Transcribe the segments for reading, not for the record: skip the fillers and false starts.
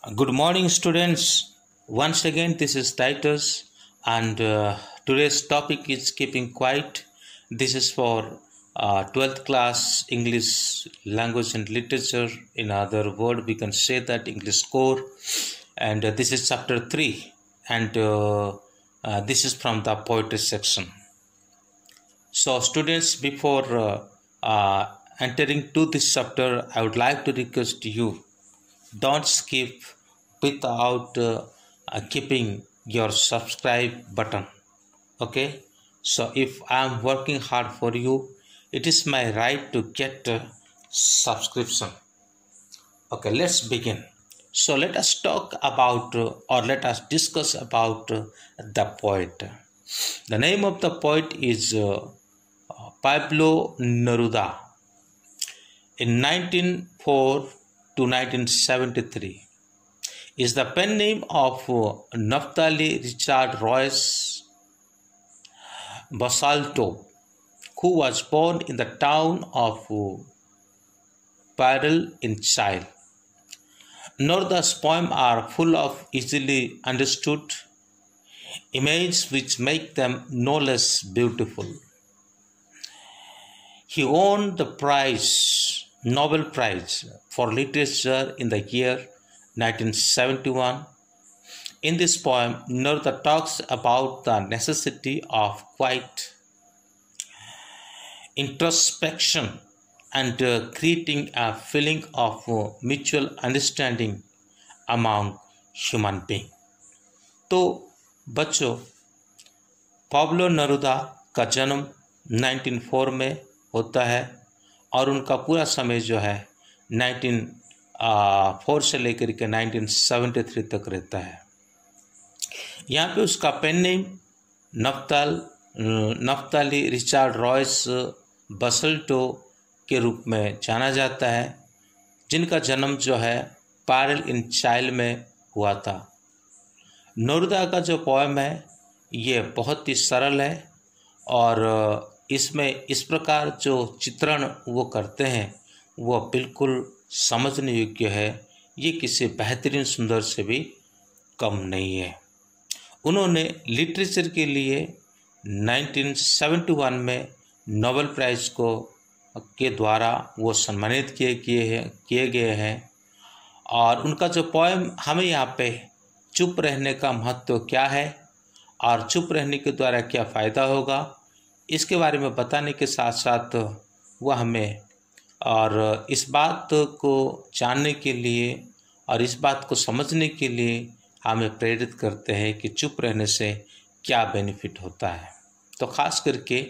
Good morning, students. Once again, this is Titus, and today's topic is keeping quiet. This is for 12th class English language and literature. In other word, we can say that English core, and this is chapter 3, and this is from the poetry section. So, students, before entering to this chapter, I would like to request you, don't skip without keeping your subscribe button. Okay, so if I am working hard for you, it is my right to get a subscription. Okay, let's begin. So let us talk about or let us discuss about the poet. The name of the poet is Pablo Neruda. In 1904 to 1973 is the pen name of Naphtali Richard Royce Basalto, who was born in the town of Pablo in Chile. Neruda's poems are full of easily understood images which make them no less beautiful. He won the Nobel Prize for Literature in the year 1971. In this poem, Neruda talks about the necessity of quiet introspection and creating a feeling of mutual understanding among human beings. तो बच्चों, Pablo Neruda का जन्म 1904 में होता है और उनका पूरा समय जो है 1904 से लेकर के 1973 तक रहता है। यहाँ पे उसका pen name Naftali Richard Royce Basalto के रूप में जाना जाता है, जिनका जन्म जो है पारेल इन चाइल में हुआ था। नेरुदा का जो पोएम है ये बहुत ही सरल है और इसमें इस प्रकार जो चित्रण वो करते हैं वो बिल्कुल समझने योग्य है। ये किसी बेहतरीन सुंदर से भी कम नहीं है। उन्होंने लिटरेचर के लिए 1971 में नोबेल प्राइज़ के द्वारा वो सम्मानित किए गए हैं। और उनका जो पोएम हमें यहाँ पे चुप रहने का महत्व क्या है और चुप रहने के द्वारा क्या फ़ायदा होगा, इसके बारे में बताने के साथ साथ वह हमें और इस बात को जानने के लिए और इस बात को समझने के लिए हमें प्रेरित करते हैं कि चुप रहने से क्या बेनिफिट होता है। तो ख़ास करके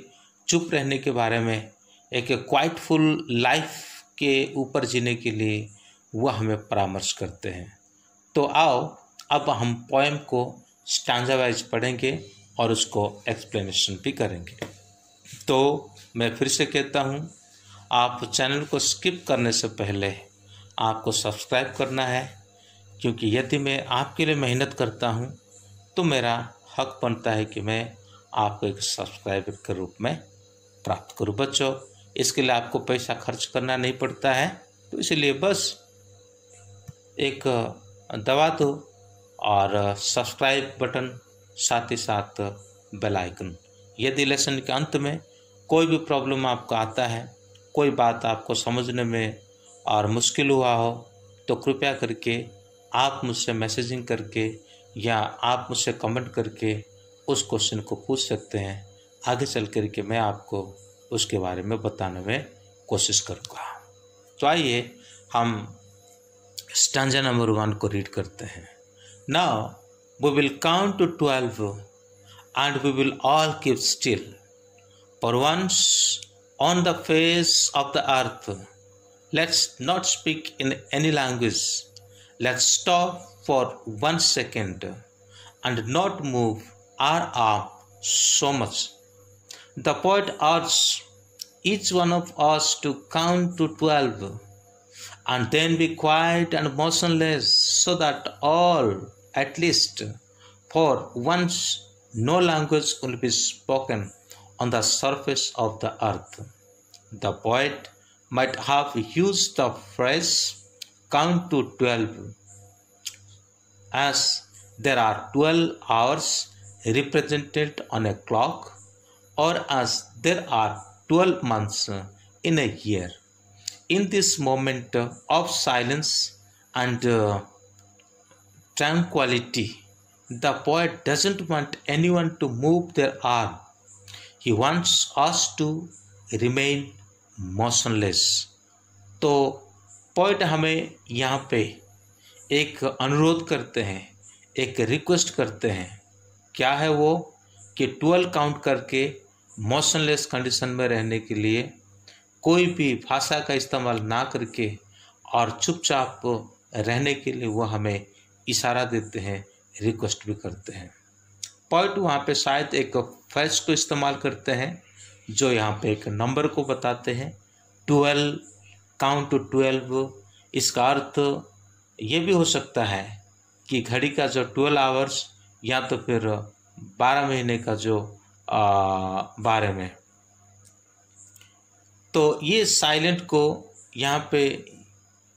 चुप रहने के बारे में एक क्वाइटफुल लाइफ के ऊपर जीने के लिए वह हमें परामर्श करते हैं। तो आओ अब हम पोएम को स्टैंजा वाइज पढ़ेंगे और उसको एक्सप्लेनेशन भी करेंगे। तो मैं फिर से कहता हूँ, आप चैनल को स्किप करने से पहले आपको सब्सक्राइब करना है, क्योंकि यदि मैं आपके लिए मेहनत करता हूँ तो मेरा हक बनता है कि मैं आपको एक सब्सक्राइबर के रूप में प्राप्त करूँ। बच्चों, इसके लिए आपको पैसा खर्च करना नहीं पड़ता है, तो इसलिए बस एक दबा दो और सब्सक्राइब बटन, साथ ही साथ बेल आइकन। यदि लेसन के अंत में कोई भी प्रॉब्लम आपको आता है, कोई बात आपको समझने में और मुश्किल हुआ हो, तो कृपया करके आप मुझसे मैसेजिंग करके या आप मुझसे कमेंट करके उस क्वेश्चन को पूछ सकते हैं। आगे चल कर के मैं आपको उसके बारे में बताने में कोशिश करूँगा। तो आइए हम स्टैंजा नंबर 1 को रीड करते हैं। Now we will count to 12 and we will all keep still. For once on the face of the earth, let's not speak in any language. Let's stop for 1 second and not move our arm so much. The poet urges each one of us to count to 12 and then be quiet and motionless, so that all, at least for once, no language will be spoken on the surface of the earth. The poet might have used the phrase count to 12 as there are 12 hours represented on a clock, or as there are 12 months in a year. In this moment of silence and tranquility, the poet doesn't want anyone to move their arm. He wants us to remain motionless. तो poet हमें यहाँ पे एक अनुरोध करते हैं, एक request करते हैं। क्या है वो? कि 12 काउंट करके मोशनलेस कंडीशन में रहने के लिए, कोई भी भाषा का इस्तेमाल ना करके और चुपचाप रहने के लिए वो हमें इशारा देते हैं, रिक्वेस्ट भी करते हैं। पॉइंट वहाँ पे शायद एक फ्रेज को इस्तेमाल करते हैं जो यहाँ पे एक नंबर को बताते हैं, 12, काउंट टू 12। इसका अर्थ ये भी हो सकता है कि घड़ी का जो 12 आवर्स, या तो फिर 12 महीने का जो 12 में। तो ये साइलेंट को यहाँ पे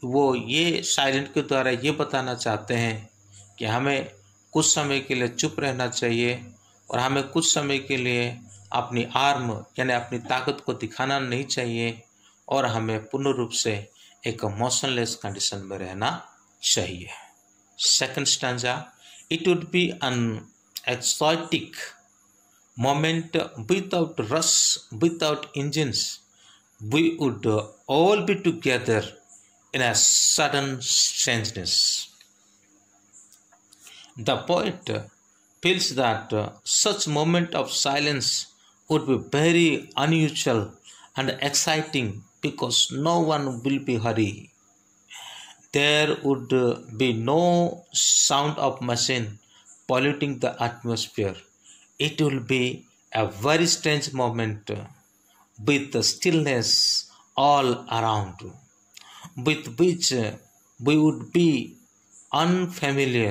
वो ये साइलेंट के द्वारा ये बताना चाहते हैं कि हमें कुछ समय के लिए चुप रहना चाहिए और हमें कुछ समय के लिए अपनी आर्म यानी अपनी ताकत को दिखाना नहीं चाहिए, और हमें पूर्ण रूप से एक मोशनलेस कंडीशन में रहना चाहिए। Second stanza, it would be an exotic moment without rush, without engines, we would all be together in a sudden strangeness. The poet feels that such moment of silence would be very unusual and exciting because no one will be hurry. There would be no sound of machine polluting the atmosphere. It will be a very strange moment with the stillness all around, with which we would be unfamiliar,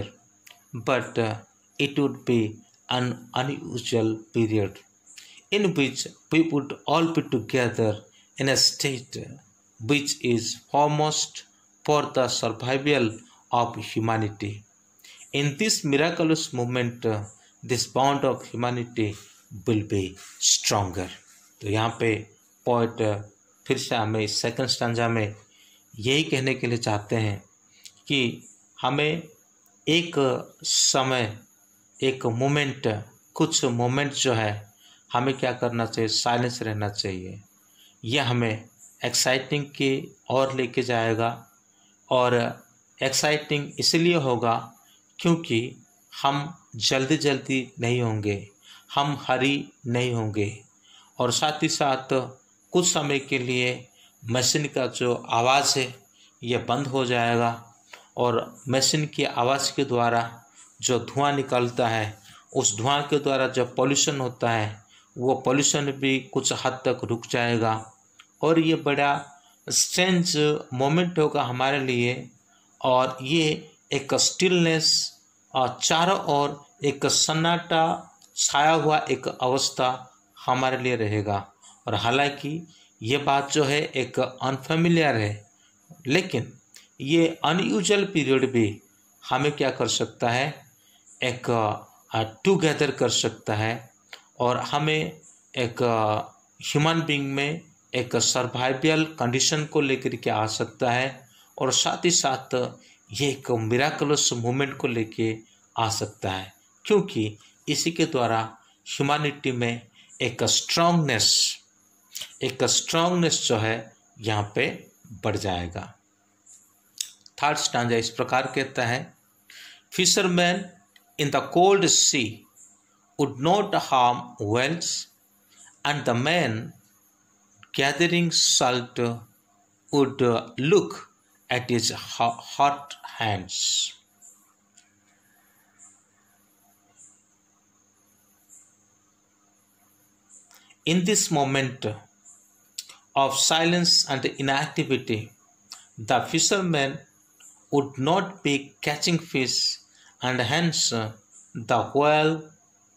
but it would be an unusual period in which we would all be together in a state which is foremost for the survival of humanity. In this miraculous moment, this bond of humanity will be stronger. तो यहाँ पे poet फिर से हमें इस second stanza में यही कहने के लिए चाहते हैं कि हमें एक समय, एक मोमेंट, कुछ मोमेंट जो है हमें क्या करना चाहिए, साइलेंस रहना चाहिए। यह हमें एक्साइटिंग की ओर लेके जाएगा, और एक्साइटिंग इसलिए होगा क्योंकि हम जल्दी जल्दी नहीं होंगे, हम हरी नहीं होंगे, और साथ ही साथ कुछ समय के लिए मशीन का जो आवाज़ है ये बंद हो जाएगा, और मशीन की आवाज़ के द्वारा जो धुआं निकलता है, उस धुआं के द्वारा जो पॉल्यूशन होता है वो पॉल्यूशन भी कुछ हद तक रुक जाएगा, और ये बड़ा स्ट्रेंज मोमेंट होगा हमारे लिए। और ये एक स्टिलनेस और चारों ओर एक सन्नाटा छाया हुआ एक अवस्था हमारे लिए रहेगा। और हालांकि ये बात जो है एक अनफेमिलियर है, लेकिन ये अनयूजुअल पीरियड भी हमें क्या कर सकता है, एक टुगेदर कर सकता है, और हमें एक ह्यूमन बीइंग में एक सर्वाइवल कंडीशन को लेकर के आ सकता है, और साथ ही साथ ये एक मिराकुलस मूवमेंट को लेके आ सकता है, क्योंकि इसी के द्वारा ह्यूमैनिटी में एक स्ट्रांगनेस जो है यहाँ पे बढ़ जाएगा। थर्ड स्टैंजा इस प्रकार कहता है, fisherman in the cold sea would not harm whales, and the man gathering salt would look at his hot hands. In this moment of silence and inactivity, the fishermen would not be catching fish, and hence the whale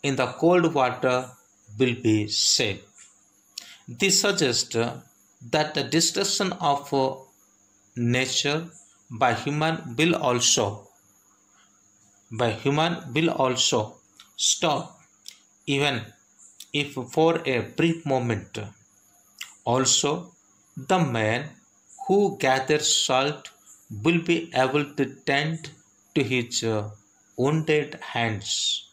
in the cold water will be safe. This suggests that the destruction of nature by human will also by human will also stop even if for a brief moment. Also, the man who gathers salt will be able to tend to his wounded hands,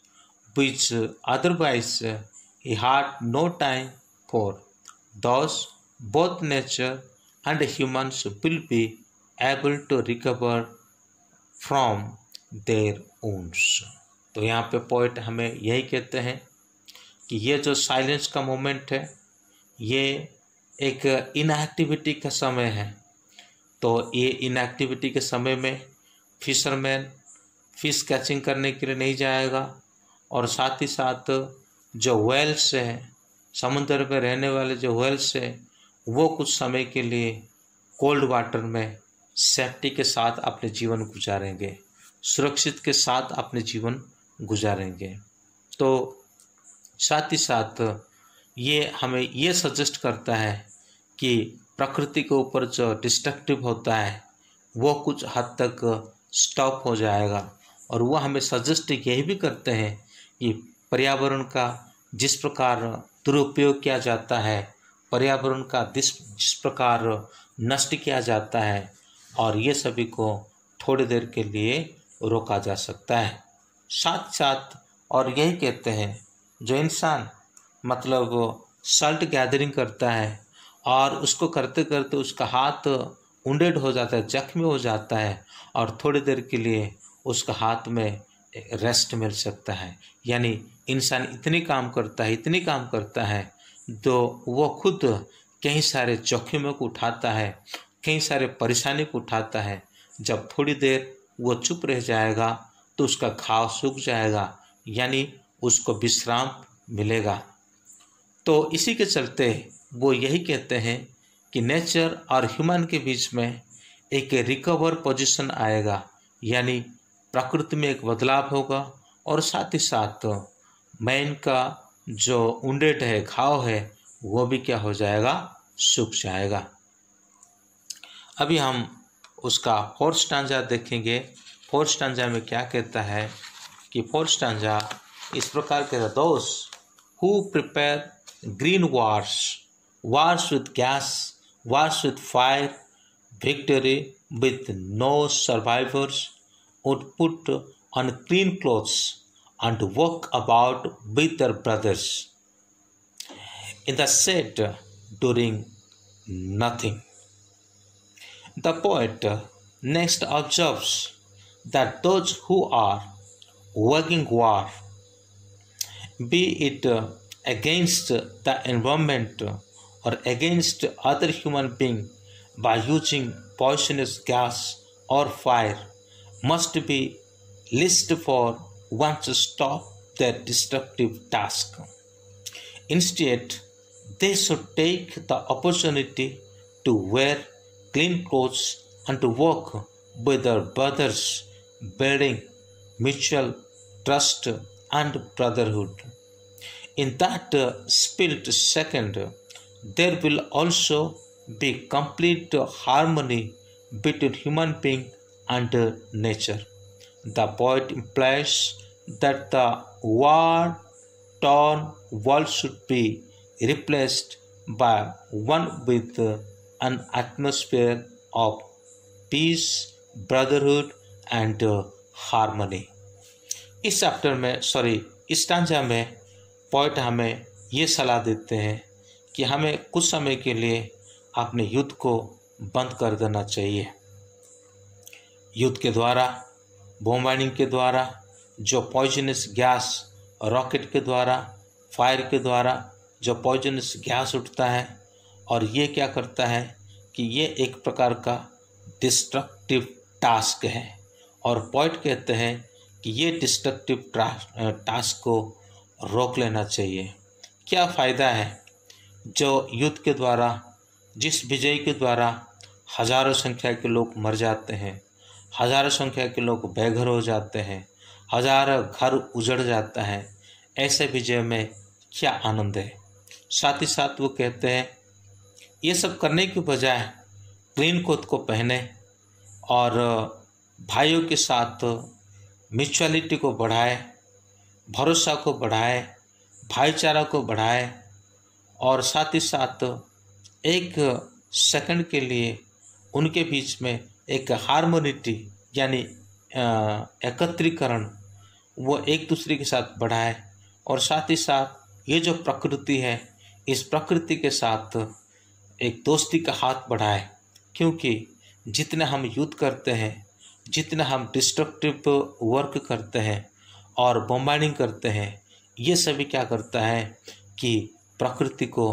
which otherwise he had no time for. Thus, both nature and humans will be able to recover from their wounds. तो यहाँ पे poet हमें यही कहते हैं कि ये जो साइलेंस का मोमेंट है, ये एक इनएक्टिविटी का समय है। तो ये इनएक्टिविटी के समय में फिशरमैन फिश कैचिंग करने के लिए नहीं जाएगा, और साथ ही साथ जो वेल्स हैं, समुद्र में रहने वाले जो वेल्स हैं, वो कुछ समय के लिए कोल्ड वाटर में सेफ्टी के साथ अपने जीवन गुजारेंगे, सुरक्षित के साथ अपने जीवन गुजारेंगे। तो साथ ही साथ ये हमें ये सजेस्ट करता है कि प्रकृति के ऊपर जो डिस्ट्रक्टिव होता है वो कुछ हद तक स्टॉप हो जाएगा, और वो हमें सजेस्ट यही भी करते हैं कि पर्यावरण का जिस प्रकार दुरुपयोग किया जाता है, पर्यावरण का जिस प्रकार नष्ट किया जाता है, और ये सभी को थोड़ी देर के लिए रोका जा सकता है। साथ साथ और यही कहते हैं, जो इंसान मतलब सल्ट गैदरिंग करता है और उसको करते करते उसका हाथ वुंडेड हो जाता है, जख्मी हो जाता है, और थोड़ी देर के लिए उसका हाथ में रेस्ट मिल सकता है। यानी इंसान इतनी काम करता है तो वो खुद कई सारे जोखिमों को उठाता है, कई सारे परेशानी को उठाता है। जब थोड़ी देर वो चुप रह जाएगा तो उसका घाव सूख जाएगा, यानी उसको विश्राम मिलेगा। तो इसी के चलते वो यही कहते हैं कि नेचर और ह्यूमन के बीच में एक रिकवर पोजीशन आएगा, यानी प्रकृति में एक बदलाव होगा, और साथ ही साथ मैन का जो वुंडेड है, घाव है, वो भी क्या हो जाएगा, सूख जाएगा। अभी हम उसका फोर्थ स्टांजा देखेंगे। फोर्थ स्टांजा में क्या कहता है कि फोर्थ स्टांजा इस प्रकार कहता है, those who prepare green wars with gas, wars with fire, victory with no survivors, would put on clean clothes and walk about with their brothers in the shade doing nothing. The poet next observes that those who are waging war, be it against the environment or against other human beings by using poisonous gas or fire, must be list for once to stop their destructive task. Instead, they should take the opportunity to wear clean clothes and to work with their brothers, building mutual trust and brotherhood. In that split second, there will also be complete harmony between human being and nature. The poet implies that the war-torn world should be replaced by one with an atmosphere of peace, brotherhood and harmony. इस chapter में इस stanza में poet हमें ये सलाह देते हैं कि हमें कुछ समय के लिए अपने युद्ध को बंद कर देना चाहिए। युद्ध के द्वारा, बॉम्बार्डिंग के द्वारा, जो पॉइजनस गैस, रॉकेट के द्वारा, फायर के द्वारा जो पॉइजनस गैस उठता है, और ये क्या करता है कि ये एक प्रकार का डिस्ट्रक्टिव टास्क है, और पोएट कहते हैं कि ये डिस्ट्रक्टिव टास्क को रोक लेना चाहिए। क्या फ़ायदा है जो युद्ध के द्वारा, जिस विजय के द्वारा हज़ारों संख्या के लोग मर जाते हैं, हज़ारों संख्या के लोग बेघर हो जाते हैं, हज़ारों घर उजड़ जाता है, ऐसे विजय में क्या आनंद है। साथ ही साथ वो कहते हैं ये सब करने की बजाय क्लीन कोट को पहने और भाइयों के साथ म्यूचुअलिटी को बढ़ाए, भरोसा को बढ़ाए, भाईचारा को बढ़ाए और साथ ही साथ एक सेकंड के लिए उनके बीच में एक हार्मोनिटी यानी एकत्रीकरण वो एक दूसरे के साथ बढ़ाए और साथ ही साथ ये जो प्रकृति है इस प्रकृति के साथ एक दोस्ती का हाथ बढ़ाए। क्योंकि जितना हम युद्ध करते हैं, जितना हम डिस्ट्रक्टिव वर्क करते हैं और बॉम्बार्डिंग करते हैं, ये सभी क्या करता है कि प्रकृति को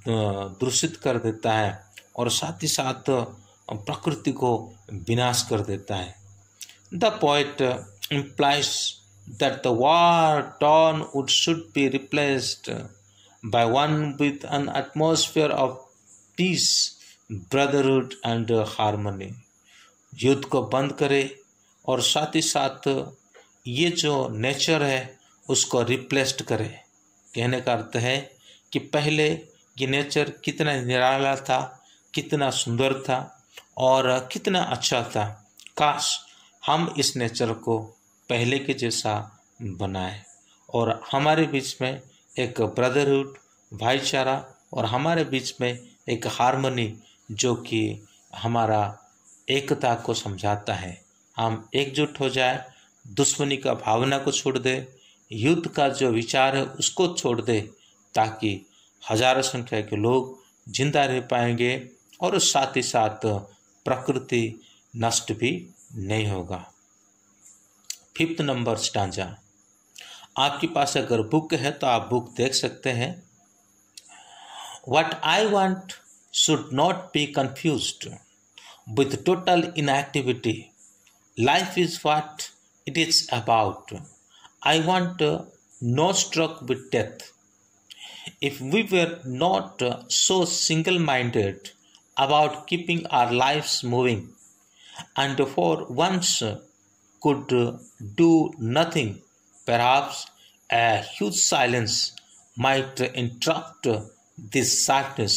दूषित कर देता है और साथ ही साथ प्रकृति को विनाश कर देता है। The poet implies that the war-torn wood should be replaced by one with an atmosphere of peace, brotherhood and harmony। युद्ध को बंद करे और साथ ही साथ ये जो नेचर है उसको रिप्लेस्ड करे। कहने का अर्थ है कि पहले ये नेचर कितना निराला था, कितना सुंदर था और कितना अच्छा था। काश हम इस नेचर को पहले के जैसा बनाए और हमारे बीच में एक ब्रदरहुड, भाईचारा और हमारे बीच में एक हार्मनी जो कि हमारा एकता को समझाता है। हम एकजुट हो जाए, दुश्मनी का भावना को छोड़ दे, युद्ध का जो विचार है उसको छोड़ दे, ताकि हजारों संख्या के लोग जिंदा रह पाएंगे और साथ ही साथ प्रकृति नष्ट भी नहीं होगा। 5th number stanza. आपके पास अगर बुक है तो आप बुक देख सकते हैं। What I want should not be confused with total inactivity. Life is what it is about. I want no struck with death. If we were not so single-minded about keeping our lives moving and for once could do nothing, perhaps a huge silence might interrupt this sadness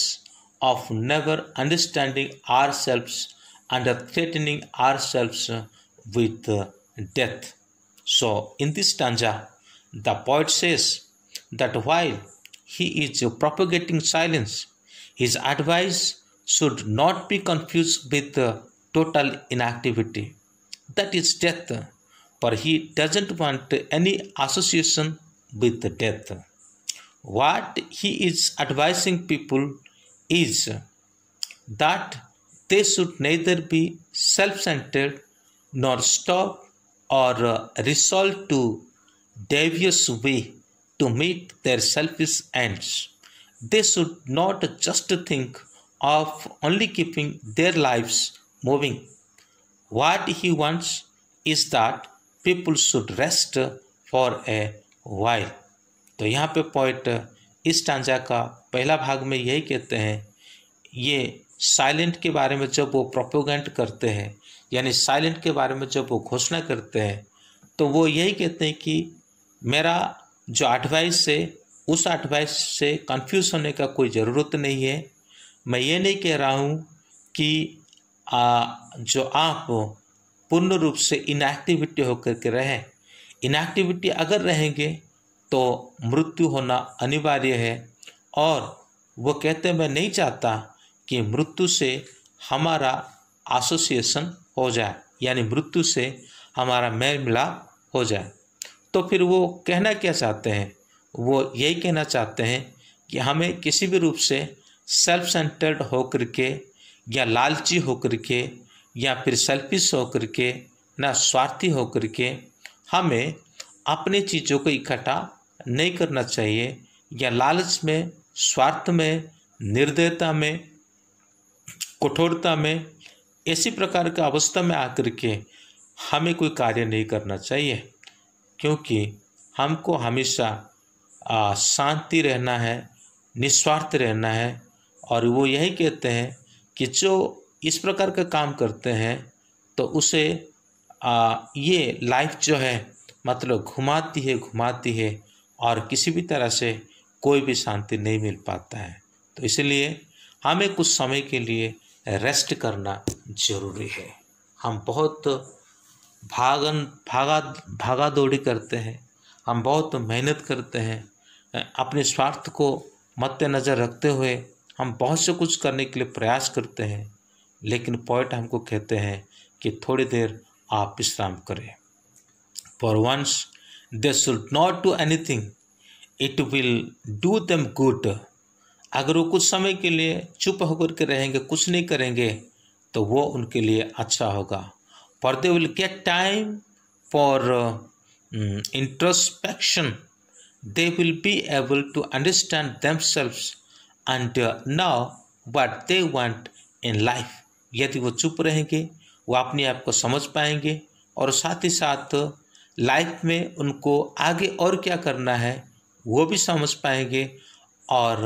of never understanding ourselves and threatening ourselves with death. So, in this stanza, the poet says that while he is propagating silence, his advice should not be confused with total inactivity, that is death, for he doesn't want any association with death. What he is advising people is that they should neither be self-centered nor stop or resolve to devious way to meet their selfish ends. They should not just think of only keeping their lives moving. What he wants is that people should rest for a while. तो यहाँ पे poet इस stanza का पहला भाग में यही कहते हैं, ये साइलेंट के बारे में जब वो प्रोपोगेंट करते हैं, यानी साइलेंट के बारे में जब वो घोषणा करते हैं, तो वो यही कहते हैं कि मेरा जो एडवाइस है उस एडवाइस से कंफ्यूज होने का कोई ज़रूरत नहीं है। मैं ये नहीं कह रहा हूँ कि जो आप पूर्ण रूप से इनएक्टिविटी होकर के रहें। इनएक्टिविटी अगर रहेंगे तो मृत्यु होना अनिवार्य है। और वो कहते हैं मैं नहीं चाहता कि मृत्यु से हमारा एसोसिएशन हो जाए, यानी मृत्यु से हमारा मेल मिलाप हो जाए। तो फिर वो कहना क्या चाहते हैं? वो यही कहना चाहते हैं कि हमें किसी भी रूप से सेल्फ सेंटर्ड होकर के या लालची होकर के या फिर सेल्फिश होकर के, ना स्वार्थी होकर के हमें अपनी चीज़ों को इकट्ठा नहीं करना चाहिए, या लालच में, स्वार्थ में, निर्दयता में, कठोरता में, ऐसी प्रकार की अवस्था में आकर के हमें कोई कार्य नहीं करना चाहिए। क्योंकि हमको हमेशा शांति रहना है, निस्वार्थ रहना है। और वो यही कहते हैं कि जो इस प्रकार का काम करते हैं तो उसे ये लाइफ जो है मतलब घुमाती है और किसी भी तरह से कोई भी शांति नहीं मिल पाता है। तो इसलिए हमें कुछ समय के लिए रेस्ट करना ज़रूरी है। हम बहुत भागा दौड़ी करते हैं, हम बहुत मेहनत करते हैं, अपने स्वार्थ को मद्देनज़र रखते हुए हम बहुत से कुछ करने के लिए प्रयास करते हैं, लेकिन पोएट हमको कहते हैं कि थोड़ी देर आप विश्राम करें। For once they should not do anything, it will do them good. अगर वो कुछ समय के लिए चुप होकर के रहेंगे, कुछ नहीं करेंगे, तो वो उनके लिए अच्छा होगा। For they will get time for introspection, they will be able to understand themselves and now what they want in life. यदि वो चुप रहेंगे, वो अपने आप को समझ पाएंगे और साथ ही साथ लाइफ में उनको आगे और क्या करना है वो भी समझ पाएंगे और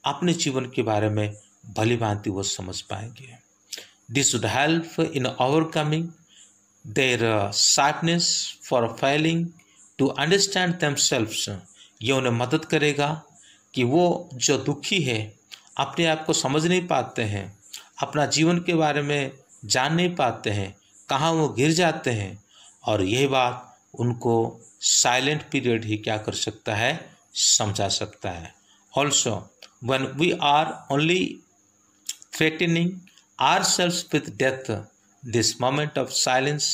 अपने जीवन के बारे में भली भांति वो समझ पाएंगे। This would help in overcoming their sadness for failing to understand themselves. ये उन्हें मदद करेगा कि वो जो दुखी है, अपने आप को समझ नहीं पाते हैं, अपना जीवन के बारे में जान नहीं पाते हैं, कहाँ वो गिर जाते हैं, और यही बात उनको साइलेंट पीरियड ही क्या कर सकता है, समझा सकता है। Also when we are only threatening ourselves with death, this moment of silence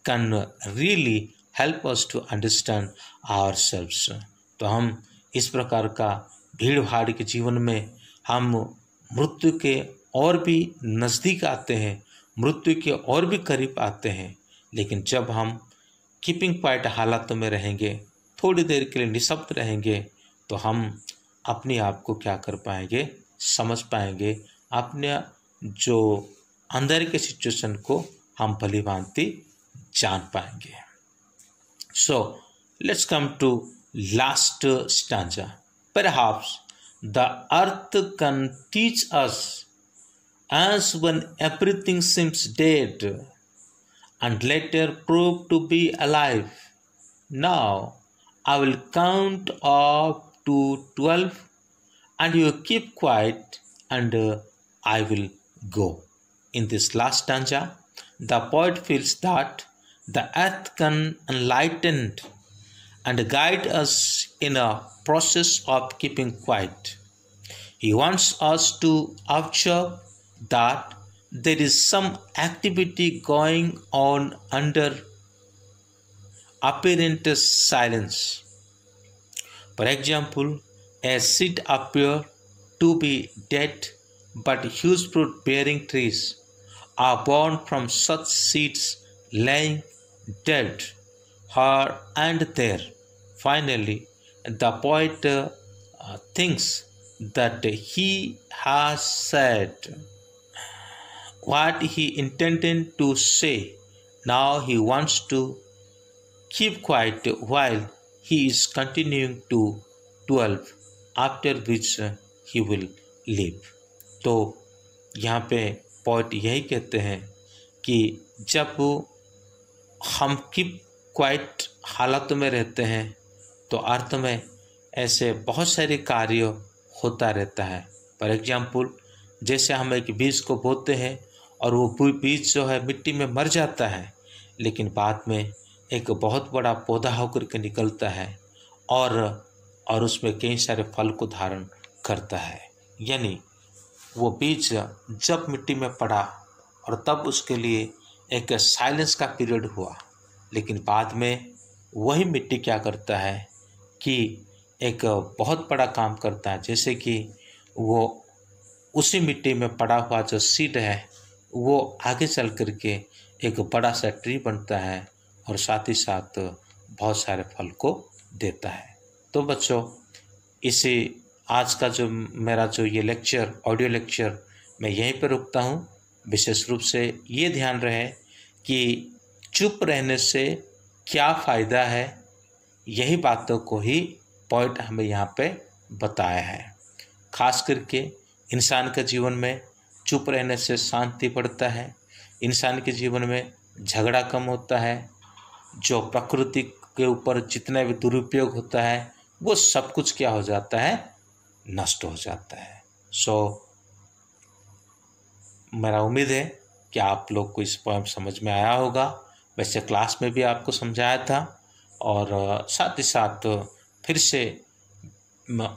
can really help us to understand ourselves। तो हम इस प्रकार का भीड़ भाड़ के जीवन में हम मृत्यु के और भी नज़दीक आते हैं, मृत्यु के और भी करीब आते हैं, लेकिन जब हम कीपिंग क्वाइट हालातों में रहेंगे, थोड़ी देर के लिए निशब्द रहेंगे, तो हम अपने आप को क्या कर पाएंगे, समझ पाएंगे, अपने जो अंदर के सिचुएशन को हम भली भांति जान पाएंगे। So let's come to last stanza. Perhaps the earth can teach us as when everything seems dead and later prove to be alive. Now I will count up to 12 and you keep quiet and I will go. In this last stanza, the poet feels that the earth can enlighten and guide us in a process of keeping quiet. He wants us to observe that there is some activity going on under apparent silence. For example, a seed appears to be dead, but huge fruit-bearing trees are born from such seeds lying dead here and there. Finally, the poet thinks that he has said what he intended to say. Now he wants to keep quiet while he is continuing to 12, after which he will leave. तो यहाँ पे poet यही कहते हैं कि जब हम keep quiet हालातों में रहते हैं तो अर्थ में ऐसे बहुत सारे कार्य होता रहता है। फॉर एग्जाम्पल, जैसे हम एक बीज को बोते हैं और वो बीज जो है मिट्टी में मर जाता है, लेकिन बाद में एक बहुत बड़ा पौधा होकर के निकलता है और उसमें कई सारे फल को धारण करता है। यानी वो बीज जब मिट्टी में पड़ा और तब उसके लिए एक साइलेंस का पीरियड हुआ, लेकिन बाद में वही मिट्टी क्या करता है कि एक बहुत बड़ा काम करता है। जैसे कि वो उसी मिट्टी में पड़ा हुआ जो सीड है वो आगे चल कर के एक बड़ा सा ट्री बनता है और साथ ही साथ बहुत सारे फल को देता है। तो बच्चों, इसी आज का जो मेरा जो ये लेक्चर, ऑडियो लेक्चर, मैं यहीं पर रुकता हूँ। विशेष रूप से ये ध्यान रहे कि चुप रहने से क्या फ़ायदा है, यही बातों को ही पॉइंट हमें यहाँ पे बताया है। खास करके इंसान के जीवन में चुप रहने से शांति बढ़ता है, इंसान के जीवन में झगड़ा कम होता है, जो प्रकृति के ऊपर जितना भी दुरुपयोग होता है वो सब कुछ क्या हो जाता है, नष्ट हो जाता है। मेरा उम्मीद है कि आप लोग को इस पोएम समझ में आया होगा वैसे क्लास में भी आपको समझाया था, और साथ ही साथ फिर से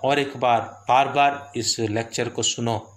और एक बार बार बार इस लेक्चर को सुनो